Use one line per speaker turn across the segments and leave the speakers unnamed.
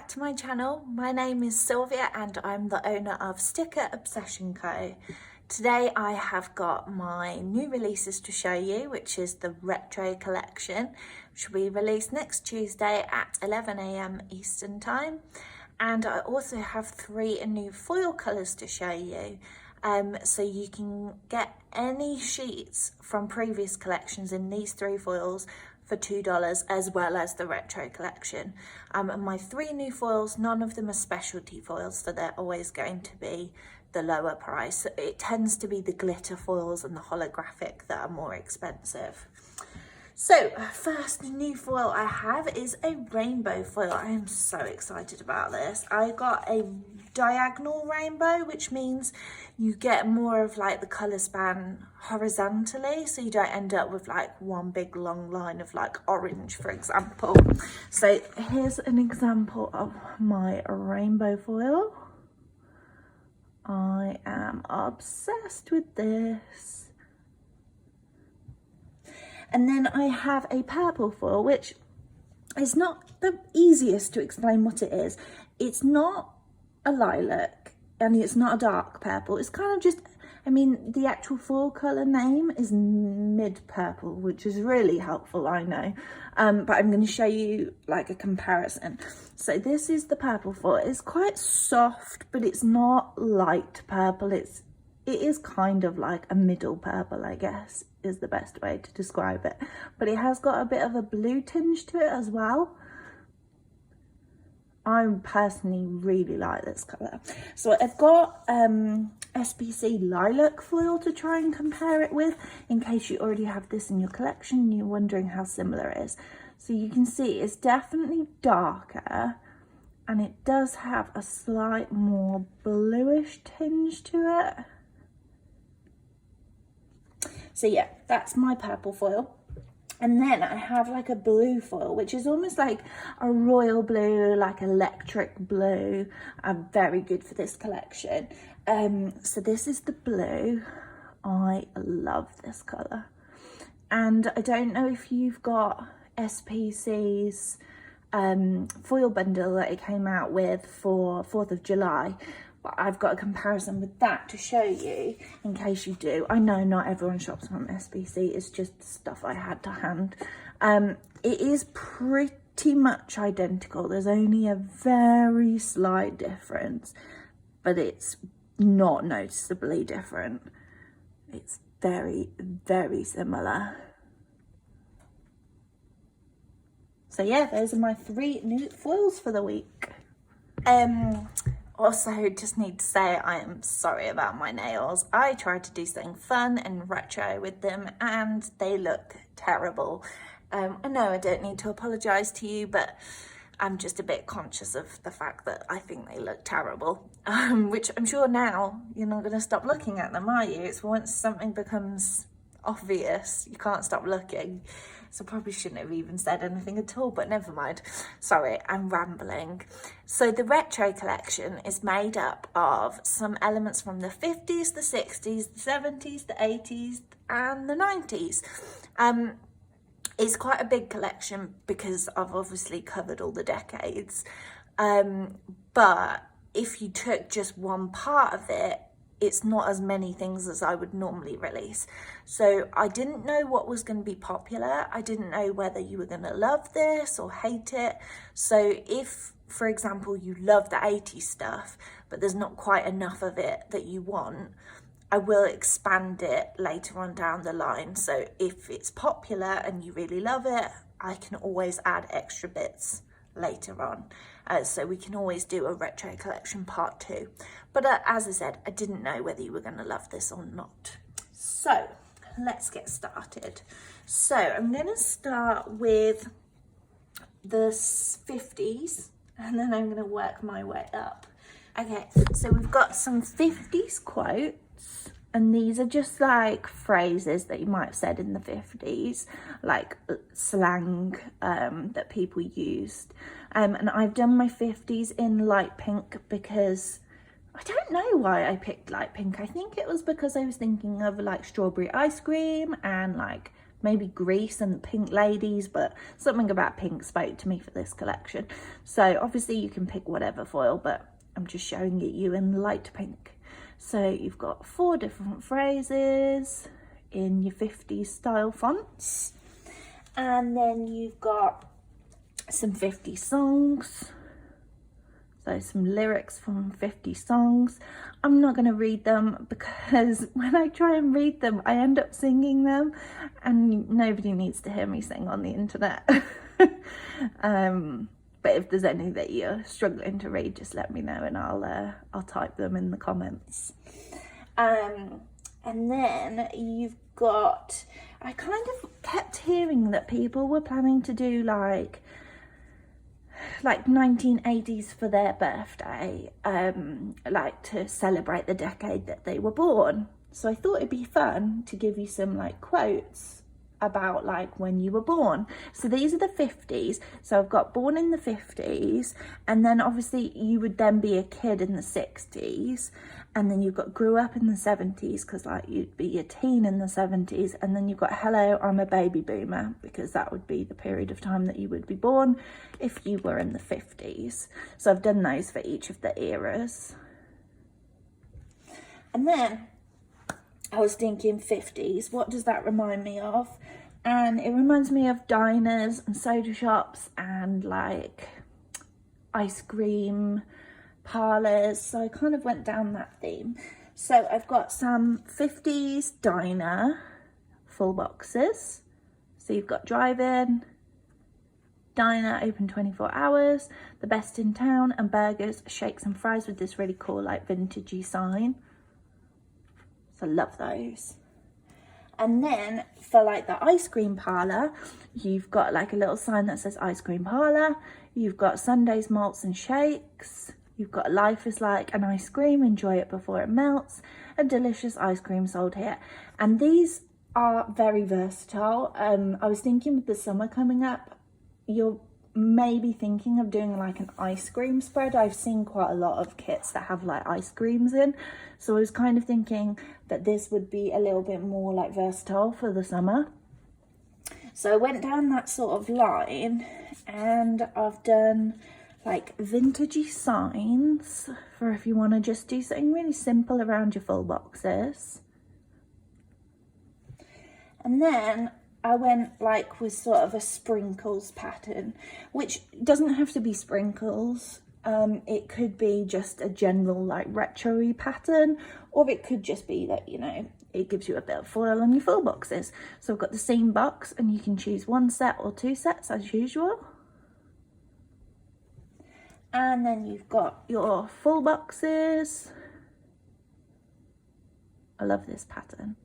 back to my channel. My name is Sylvia and I'm the owner of Sticker Obsession Co. Today I have got my new releases to show you, which is the retro collection, which will be released next Tuesday at 11 AM Eastern Time. And I also have 3 new foil colours to show you. So you can get any sheets from previous collections in these 3 foils for $2, as well as the retro collection. And my 3 new foils, none of them are specialty foils, so they're always going to be the lower price. It tends to be the glitter foils and the holographic that are more expensive. So first new foil I have is a rainbow foil. I am so excited about this. I got a diagonal rainbow, which means you get more of like the colour span horizontally, so you don't end up with like one big long line of like orange, for example. So here's an example of my rainbow foil. I am obsessed with this. And then I have a purple foil, which is not the easiest to explain what it is. It's not a lilac and it's not a dark purple. It's kind of just, I mean, the actual foil colour name is mid purple, which is really helpful, I know. But I'm going to show you like a comparison. So this is the purple foil. It's quite soft, but it's not light purple. It is kind of like a middle purple, I guess, is the best way to describe it. But it has got a bit of a blue tinge to it as well. I personally really like this colour. So I've got SPC lilac foil to try and compare it with, in case you already have this in your collection and you're wondering how similar it is. So you can see it's definitely darker, and it does have a slight more bluish tinge to it. So yeah, that's my purple foil. And then I have like a blue foil, which is almost like a royal blue, like electric blue. Very good for this collection. So this is the blue. I love this colour. And I don't know if you've got SPC's foil bundle that it came out with for 4th of July. But I've got a comparison with that to show you in case you do. I know not everyone shops from SPC, it's just stuff I had to hand. It is pretty much identical. There's only a very slight difference, but it's not noticeably different. It's very, very similar. So yeah, those are my 3 new foils for the week. Also, just need to say I am sorry about my nails. I tried to do something fun and retro with them and they look terrible. I know I don't need to apologise to you, but I'm just a bit conscious of the fact that I think they look terrible. Which I'm sure now you're not going to stop looking at them, are you? It's once something becomes obvious, you can't stop looking. So probably shouldn't have even said anything at all, but never mind. Sorry, I'm rambling. So the retro collection is made up of some elements from the 50s, the 60s, the 70s, the 80s, and the 90s. It's quite a big collection because I've obviously covered all the decades. But if you took just one part of it, it's not as many things as I would normally release. So I didn't know what was going to be popular. I didn't know whether you were going to love this or hate it. So if, for example, you love the 80s stuff, but there's not quite enough of it that you want, I will expand it later on down the line. So if it's popular and you really love it, I can always add extra bits later on. So we can always do a retro collection part 2. But as I said, I didn't know whether you were going to love this or not. So let's get started. So I'm going to start with the 50s and then I'm going to work my way up. Okay, so we've got some 50s quotes, and these are just like phrases that you might have said in the 50s, like slang that people used. And I've done my 50s in light pink because I don't know why I picked light pink. I think it was because I was thinking of like strawberry ice cream and like maybe Grease and the Pink Ladies, but something about pink spoke to me for this collection. So obviously you can pick whatever foil, but I'm just showing it you in light pink. So you've got 4 different phrases in your 50s style fonts, and then you've got some 50 songs, so some lyrics from 50 songs. I'm not going to read them because when I try and read them I end up singing them, and nobody needs to hear me sing on the internet. But if there's any that you're struggling to read, just let me know and I'll type them in the comments. And then you've got, I kind of kept hearing that people were planning to do like 1980s for their birthday, like to celebrate the decade that they were born. So I thought it'd be fun to give you some like quotes about like when you were born. So these are the 50s. So I've got born in the 50s, and then obviously you would then be a kid in the 60s, and then you've got grew up in the 70s because like you'd be a teen in the 70s, and then you've got hello, I'm a baby boomer, because that would be the period of time that you would be born if you were in the 50s. So I've done those for each of the eras. And then I was thinking 50s, what does that remind me of? And it reminds me of diners and soda shops and like ice cream parlours. So I kind of went down that theme. So I've got some 50s diner full boxes. So you've got drive-in, diner open 24 hours, the best in town, and burgers, shakes and fries with this really cool like vintagey sign. So I love those. And then for like the ice cream parlour, you've got like a little sign that says ice cream parlour. You've got Sundays, malts and shakes. You've got life is like an ice cream, enjoy it before it melts. A delicious ice cream sold here. And these are very versatile. I was thinking with the summer coming up, you're maybe thinking of doing like an ice cream spread. I've seen quite a lot of kits that have like ice creams in, so I was kind of thinking that this would be a little bit more like versatile for the summer. So I went down that sort of line, and I've done like vintagey signs for if you want to just do something really simple around your full boxes. And then I went like with sort of a sprinkles pattern, which doesn't have to be sprinkles. It could be just a general like retro-y pattern, or it could just be that, you know, it gives you a bit of foil on your full boxes. So I've got the same box, and you can choose 1 set or 2 sets as usual. And then you've got your full boxes. I love this pattern.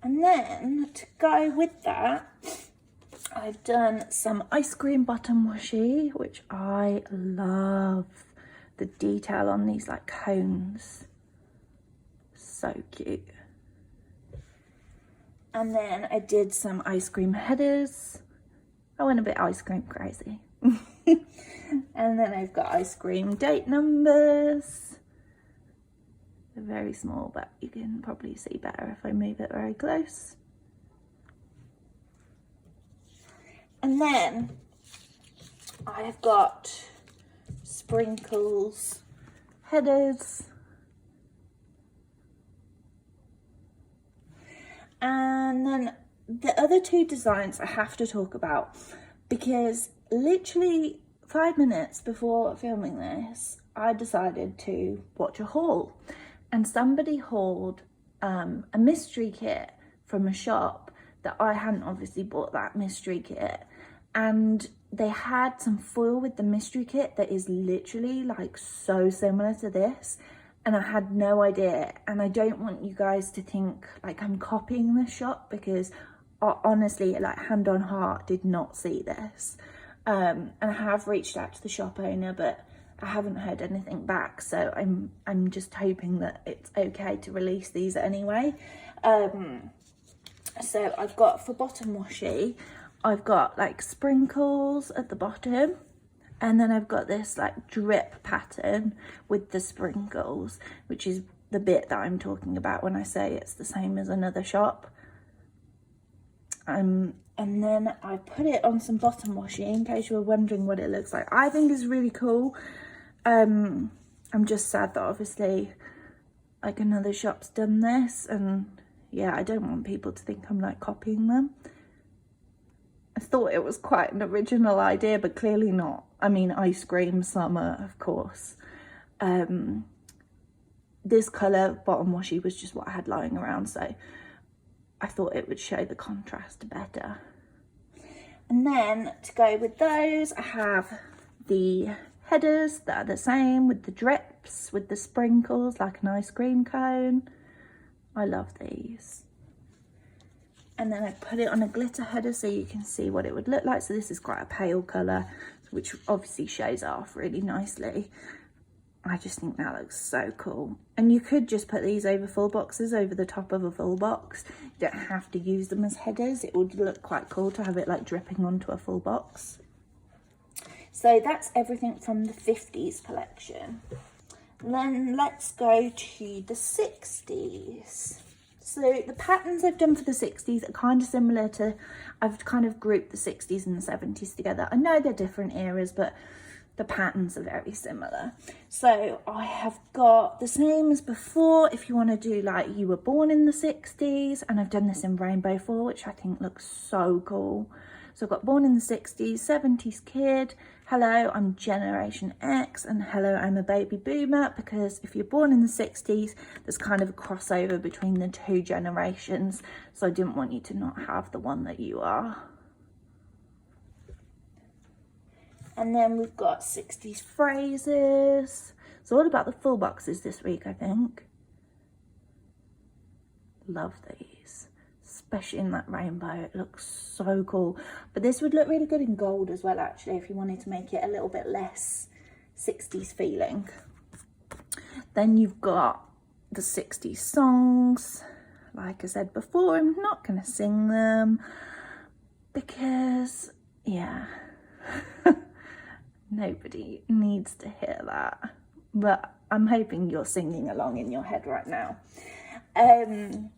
And then to go with that, I've done some ice cream bottom washi, which I love. The detail on these like cones, so cute. And then I did some ice cream headers. I went a bit ice cream crazy. And then I've got ice cream date numbers. They're very small, but you can probably see better if I move it very close. And then I've got sprinkles headers. And then the other 2 designs I have to talk about, because literally 5 minutes before filming this, I decided to watch a haul, and somebody hauled a mystery kit from a shop that I hadn't obviously bought that mystery kit, and they had some foil with the mystery kit that is literally like so similar to this, and I had no idea. And I don't want you guys to think like I'm copying this shop, because I honestly, like hand on heart, did not see this. And I have reached out to the shop owner, but I haven't heard anything back, so I'm just hoping that it's okay to release these anyway. So I've got, for bottom washi, I've got like sprinkles at the bottom, and then I've got this like drip pattern with the sprinkles, which is the bit that I'm talking about when I say it's the same as another shop. And then I put it on some bottom washi in case you were wondering what it looks like. I think it's really cool. I'm just sad that obviously like another shop's done this, and yeah, I don't want people to think I'm like copying them. I thought it was quite an original idea, but clearly not. I mean, ice cream summer, of course. This colour bottom washi was just what I had lying around, so I thought it would show the contrast better. And then to go with those, I have the headers that are the same with the drips, with the sprinkles like an ice cream cone. I love these. And then I put it on a glitter header so you can see what it would look like. So this is quite a pale colour, which obviously shows off really nicely. I just think that looks so cool. And you could just put these over full boxes, over the top of a full box. You don't have to use them as headers. It would look quite cool to have it like dripping onto a full box. So that's everything from the 50s collection. And then let's go to the 60s. So the patterns I've done for the 60s are kind of similar to, I've kind of grouped the 60s and the 70s together. I know they're different eras, but the patterns are very similar. So I have got the same as before if you want to do like you were born in the 60s, and I've done this in rainbow foil, which I think looks so cool. So I've got born in the 60s, 70s kid, hello, I'm Generation X, and hello, I'm a baby boomer, because if you're born in the 60s, there's kind of a crossover between the two generations. So I didn't want you to not have the one that you are. And then we've got 60s phrases. It's all about the full boxes this week, I think. Love these, especially in that rainbow. It looks so cool. But this would look really good in gold as well, actually, if you wanted to make it a little bit less 60s feeling. Then you've got the 60s songs. Like I said before, I'm not going to sing them because, yeah. Nobody needs to hear that, but I'm hoping you're singing along in your head right now. And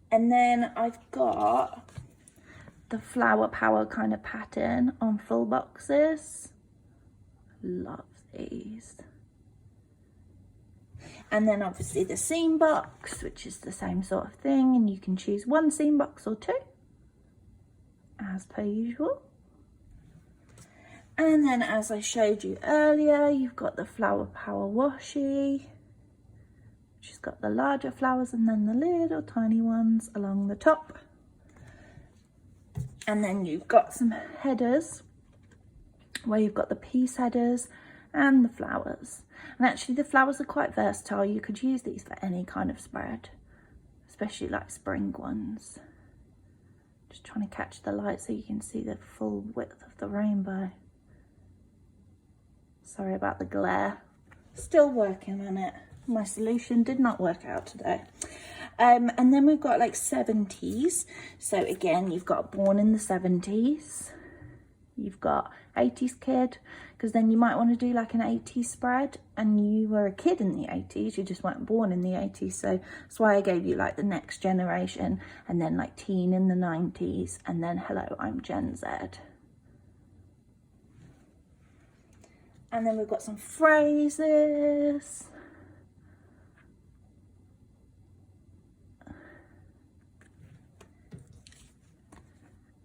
then I've got the flower power kind of pattern on full boxes. Love these. And then obviously the seam box, which is the same sort of thing, and you can choose one seam box or two, as per usual. And then, as I showed you earlier, you've got the flower power washi, which has got the larger flowers and then the little tiny ones along the top. And then you've got some headers where you've got the piece headers and the flowers. And actually the flowers are quite versatile. You could use these for any kind of spread, especially like spring ones. Just trying to catch the light so you can see the full width of the rainbow. Sorry about the glare. Still working on it. My solution did not work out today. And then we've got like 70s. So again, you've got born in the 70s. You've got 80s kid, because then you might want to do like an 80s spread, and you were a kid in the 80s, you just weren't born in the 80s. So that's why I gave you like the next generation, and then like teen in the 90s, and then hello, I'm Gen Z. And then we've got some phrases.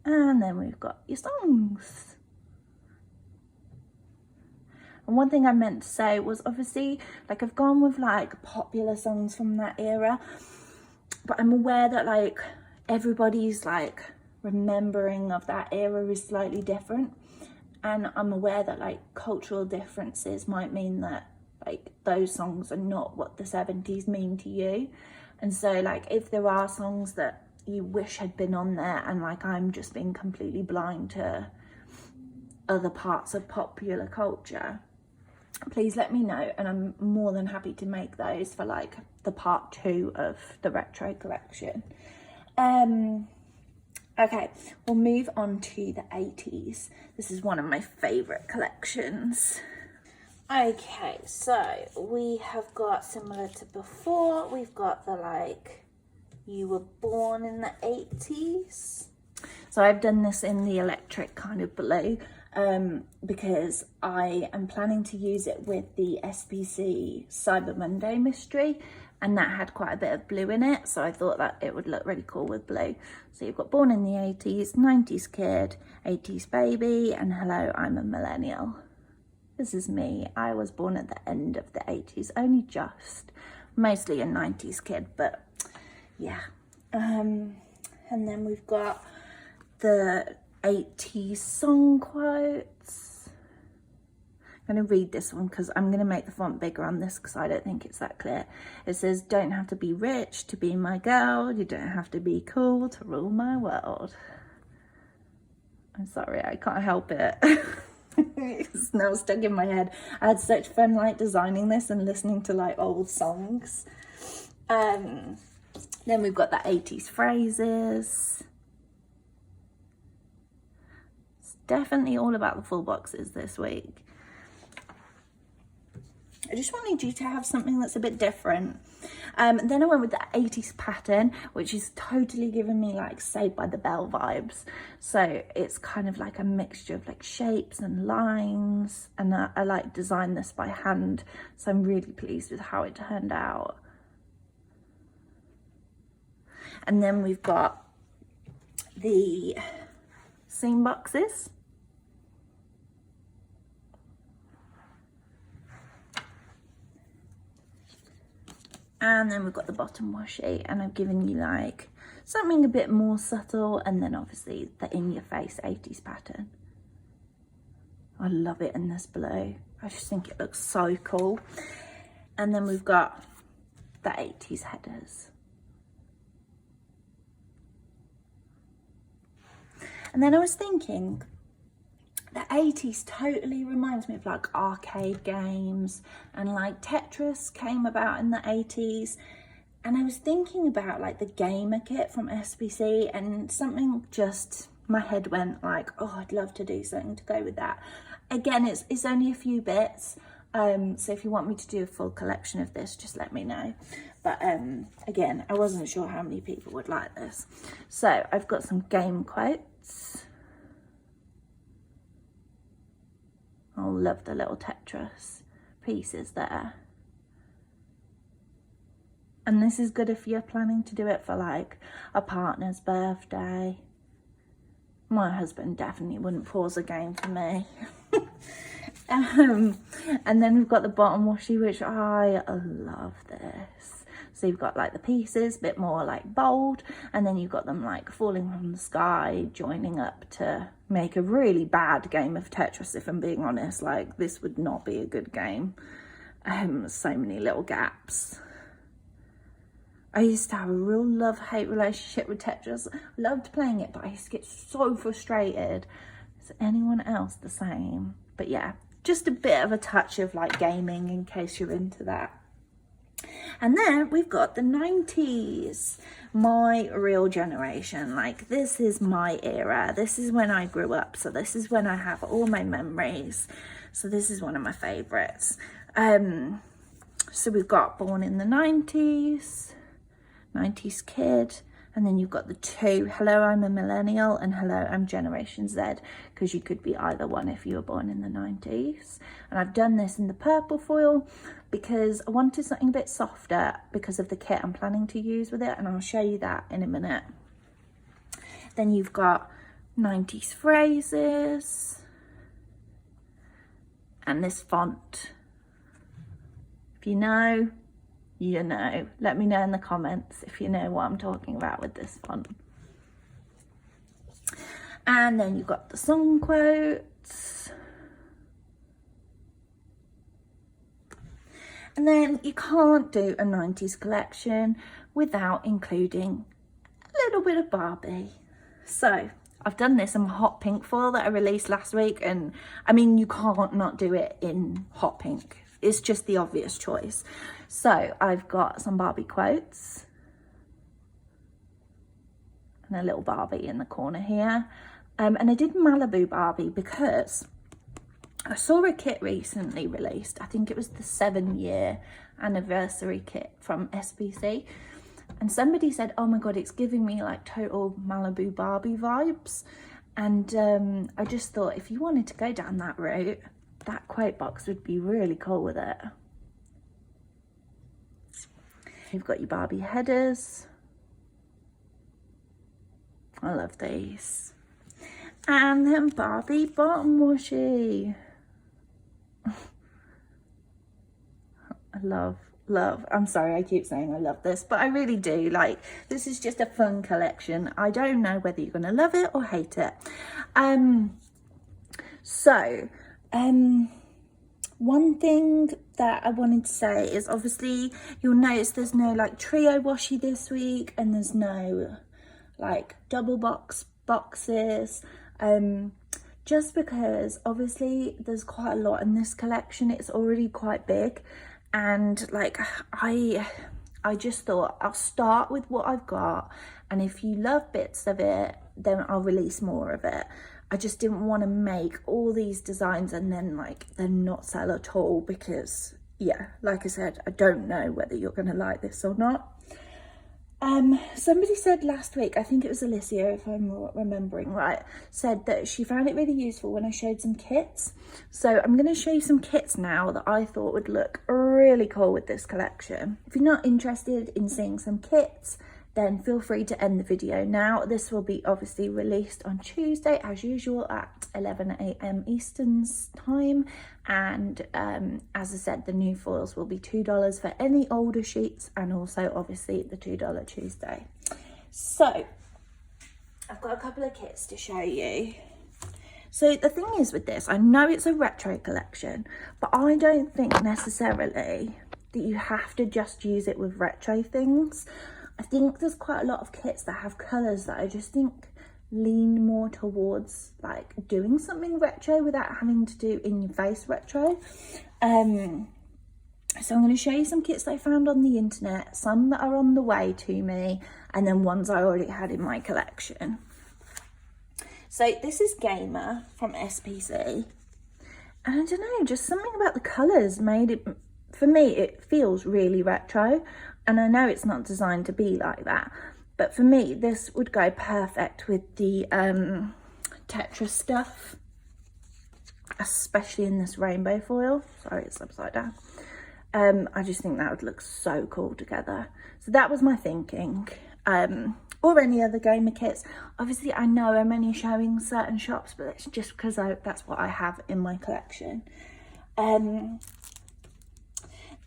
And then we've got your songs. And one thing I meant to say was obviously, like I've gone with like popular songs from that era, but I'm aware that like everybody's like remembering of that era is slightly different. And I'm aware that like cultural differences might mean that like those songs are not what the 70s mean to you. And so like if there are songs that you wish had been on there, and like I'm just being completely blind to other parts of popular culture, please let me know, and I'm more than happy to make those for like the part 2 of the retro collection. Okay, we'll move on to the 80s. This is one of my favourite collections. Okay, so we have got, similar to before, we've got the like, you were born in the 80s. So I've done this in the electric kind of blue because I am planning to use it with the SPC Cyber Monday mystery, and that had quite a bit of blue in it, so I thought that it would look really cool with blue. So you've got born in the 80s, 90s kid, 80s baby, and hello, I'm a millennial. This is me. I was born at the end of the 80s, only just, mostly a 90s kid, but yeah. And then we've got the 80s song quotes. I'm going to read this one because I'm going to make the font bigger on this because I don't think it's that clear. It says, don't have to be rich to be my girl. You don't have to be cool to rule my world. I'm sorry, I can't help it. It's now stuck in my head. I had such fun like designing this and listening to like old songs. Then we've got the 80s phrases. It's definitely all about the full boxes this week. I just wanted you to have something that's a bit different. Then I went with the 80s pattern, which is totally giving me like Saved by the Bell vibes. So it's kind of like a mixture of like shapes and lines, and I like designed this by hand, so I'm really pleased with how it turned out. And then we've got the seam boxes. And then we've got the bottom washi, and I've given you like something a bit more subtle, and then obviously the in your face 80s pattern. I love it in this blue. I just think it looks so cool. And then we've got the 80s headers. And then I was thinking, the 80s totally reminds me of like arcade games, and like Tetris came about in the 80s. And I was thinking about like the gamer kit from SPC, and something just, my head went like, oh, I'd love to do something to go with that. Again, it's only a few bits. So if you want me to do a full collection of this, just let me know. But again, I wasn't sure how many people would like this. So I've got some game quotes. I love the little Tetris pieces there. And this is good if you're planning to do it for like a partner's birthday. My husband definitely wouldn't pause a game for me. And then we've got the bottom washi, which I love this. So you've got like the pieces, a bit more like bold, and then you've got them like falling from the sky, joining up to make a really bad game of Tetris, if I'm being honest. Like, this would not be a good game. So many little gaps. I used to have a real love-hate relationship with Tetris. Loved playing it, but I used to get so frustrated. Is anyone else the same? But yeah, just a bit of a touch of like gaming in case you're into that. And then we've got the 90s, my real generation. Like, this is my era. This is when I grew up. So this is when I have all my memories. So this is one of my favorites. So we've got born in the 90s, 90s kid. And then you've got the two, hello, I'm a millennial, and hello, I'm Generation Z, because you could be either one if you were born in the 90s. And I've done this in the purple foil because I wanted something a bit softer because of the kit I'm planning to use with it, and I'll show you that in a minute. Then you've got 90s phrases, and this font. If you know, you know. Let me know in the comments if you know what I'm talking about with this font. And then you've got the song quotes. And then you can't do a 90s collection without including a little bit of Barbie. So I've done this in my hot pink foil that I released last week, and I mean, you can't not do it in hot pink. It's just the obvious choice. So I've got some Barbie quotes and a little Barbie in the corner here. And I did Malibu Barbie because I saw a kit recently released. I think it was the 7-year anniversary kit from SPC. And somebody said, oh my God, it's giving me like total Malibu Barbie vibes. And I just thought if you wanted to go down that route, that quote box would be really cool with it. You've got your Barbie headers. I love these. And then Barbie bottom washi. I love, I'm sorry, I keep saying I love this, but I really do. Like, this is just a fun collection. I don't know whether you're gonna love it or hate it. One thing that I wanted to say is, obviously you'll notice there's no like trio washi this week, and there's no like double boxes, just because obviously there's quite a lot in this collection. It's already quite big, and like I just thought I'll start with what I've got, and if you love bits of it, then I'll release more of it. I just didn't want to make all these designs and then like them not sell at all, because yeah, like I said, I don't know whether you're going to like this or not. Somebody said last week, I think it was Alicia, if I'm remembering right, said that she found it really useful when I showed some kits. So I'm going to show you some kits now that I thought would look really cool with this collection. If you're not interested in seeing some kits, then feel free to end the video now. This will be obviously released on Tuesday as usual at 11 AM Eastern time, and as I said, the new foils will be $2 for any older sheets, and also obviously the $2 Tuesday. So I've got a couple of kits to show you. So the thing is with this, I know it's a retro collection, but I don't think necessarily that you have to just use it with retro things. I think there's quite a lot of kits that have colours that I just think lean more towards like doing something retro without having to do in your face retro. So I'm going to show you some kits that I found on the internet, some that are on the way to me, and then ones I already had in my collection. So this is Gamer from SPC, and I don't know, just something about the colours made it, for me, it feels really retro. And I know it's not designed to be like that, but for me, this would go perfect with the Tetris stuff, especially in this rainbow foil. Sorry, it's upside down. I just think that would look so cool together. So that was my thinking. Or any other gamer kits. Obviously, I know I'm only showing certain shops, but it's just because that's what I have in my collection.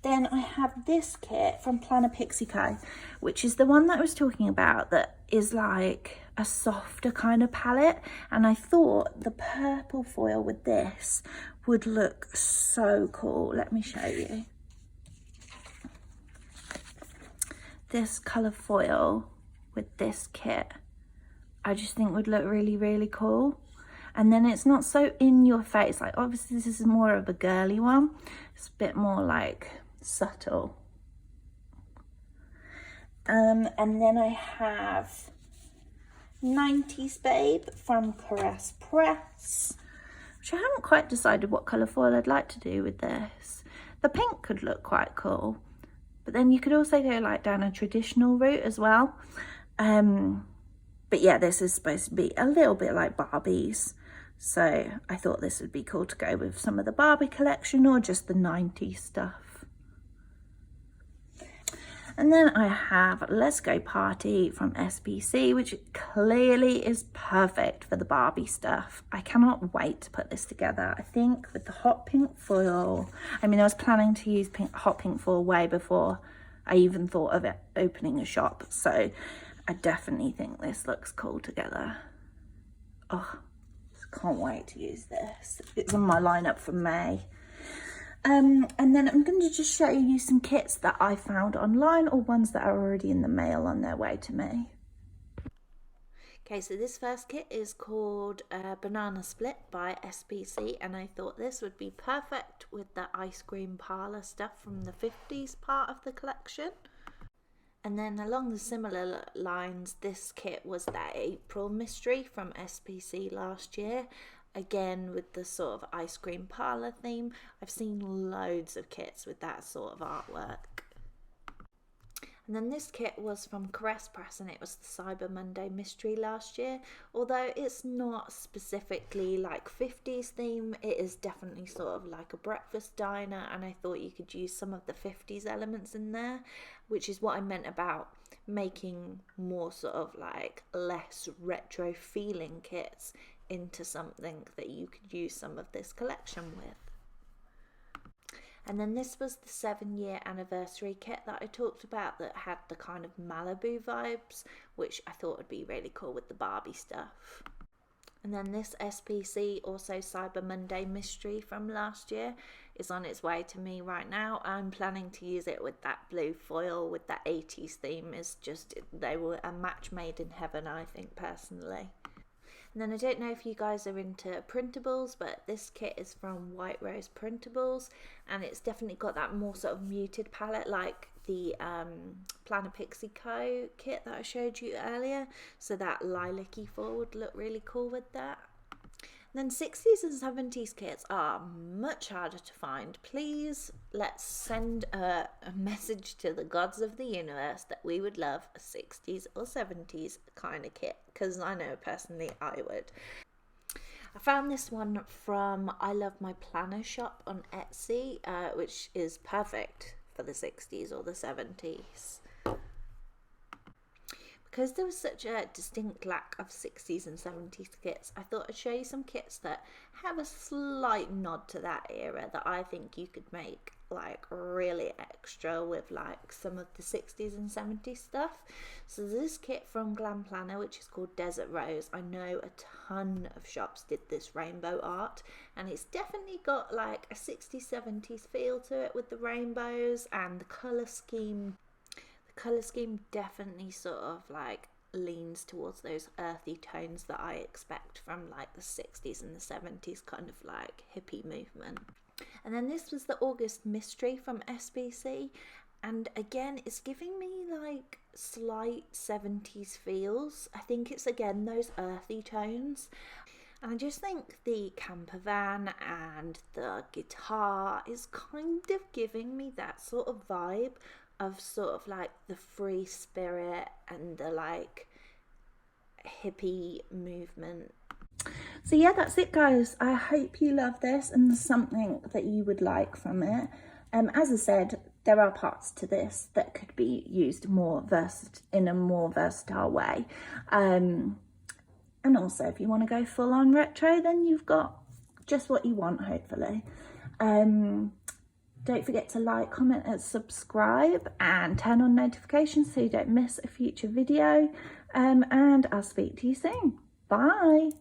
Then I have this kit from Planner Pixie Co, which is the one that I was talking about, that is like a softer kind of palette. And I thought the purple foil with this would look so cool. Let me show you. This colour foil with this kit, I just think would look really, really cool. And then it's not so in your face. Like, obviously this is more of a girly one. It's a bit more like subtle. And then I have 90s Babe from Caress Press, which I haven't quite decided what colour foil I'd like to do with this. The pink could look quite cool, but then you could also go like down a traditional route as well. But yeah, this is supposed to be a little bit like Barbie's, so I thought this would be cool to go with some of the Barbie collection or just the 90s stuff. And then I have Let's Go Party from SPC, which clearly is perfect for the Barbie stuff. I cannot wait to put this together. I think with the hot pink foil, I mean, I was planning to use hot pink foil way before I even thought of it opening a shop. So I definitely think this looks cool together. Oh, can't wait to use this. It's on my lineup for May. And then I'm going to just show you some kits that I found online, or ones that are already in the mail on their way to me. Okay, so this first kit is called Banana Split by SPC, and I thought this would be perfect with the ice cream parlour stuff from the 50s part of the collection. And then along the similar lines, this kit was that April mystery from SPC last year. again with the sort of ice cream parlour theme. I've seen loads of kits with that sort of artwork. And then this kit was from Caress Press, and it was the Cyber Monday mystery last year. Although it's not specifically like 50s theme, it is definitely sort of like a breakfast diner, and I thought you could use some of the 50s elements in there, which is what I meant about making more sort of like less retro feeling kits into something that you could use some of this collection with. And then this was the 7-year anniversary kit that I talked about that had the kind of Malibu vibes, which I thought would be really cool with the Barbie stuff. And then this SPC, also Cyber Monday mystery from last year, is on its way to me right now. I'm planning to use it with that blue foil with that 80s theme. It's just, they were a match made in heaven, I think, personally. And then I don't know if you guys are into printables, but this kit is from White Rose Printables, and it's definitely got that more sort of muted palette like the Planner Pixie Co kit that I showed you earlier. So that lilac-y foil would look really cool with that. Then 60s and 70s kits are much harder to find. Please, let's send a message to the gods of the universe that we would love a 60s or 70s kind of kit, because I know personally I would. I found this one from I Love My Planner shop on Etsy, which is perfect for the 60s or the 70s. Because there was such a distinct lack of 60s and 70s kits, I thought I'd show you some kits that have a slight nod to that era that I think you could make like really extra with like some of the 60s and 70s stuff. So this kit from Glam Planner, which is called Desert Rose. I know a ton of shops did this rainbow art, and it's definitely got like a 60s, 70s feel to it with the rainbows, and the colour scheme. The colour scheme definitely sort of like leans towards those earthy tones that I expect from like the 60s and the 70s kind of like hippie movement. And then this was the August Mystery from SBC, and again it's giving me like slight 70s feels. I think it's again those earthy tones. And I just think the camper van and the guitar is kind of giving me that sort of vibe of sort of like the free spirit and the like hippie movement. So yeah, that's it guys. I hope you love this and there's something that you would like from it. As I said, there are parts to this that could be used more in a more versatile way. And also if you want to go full on retro, then you've got just what you want, hopefully. Don't forget to like, comment and subscribe and turn on notifications so you don't miss a future video. And I'll speak to you soon. Bye.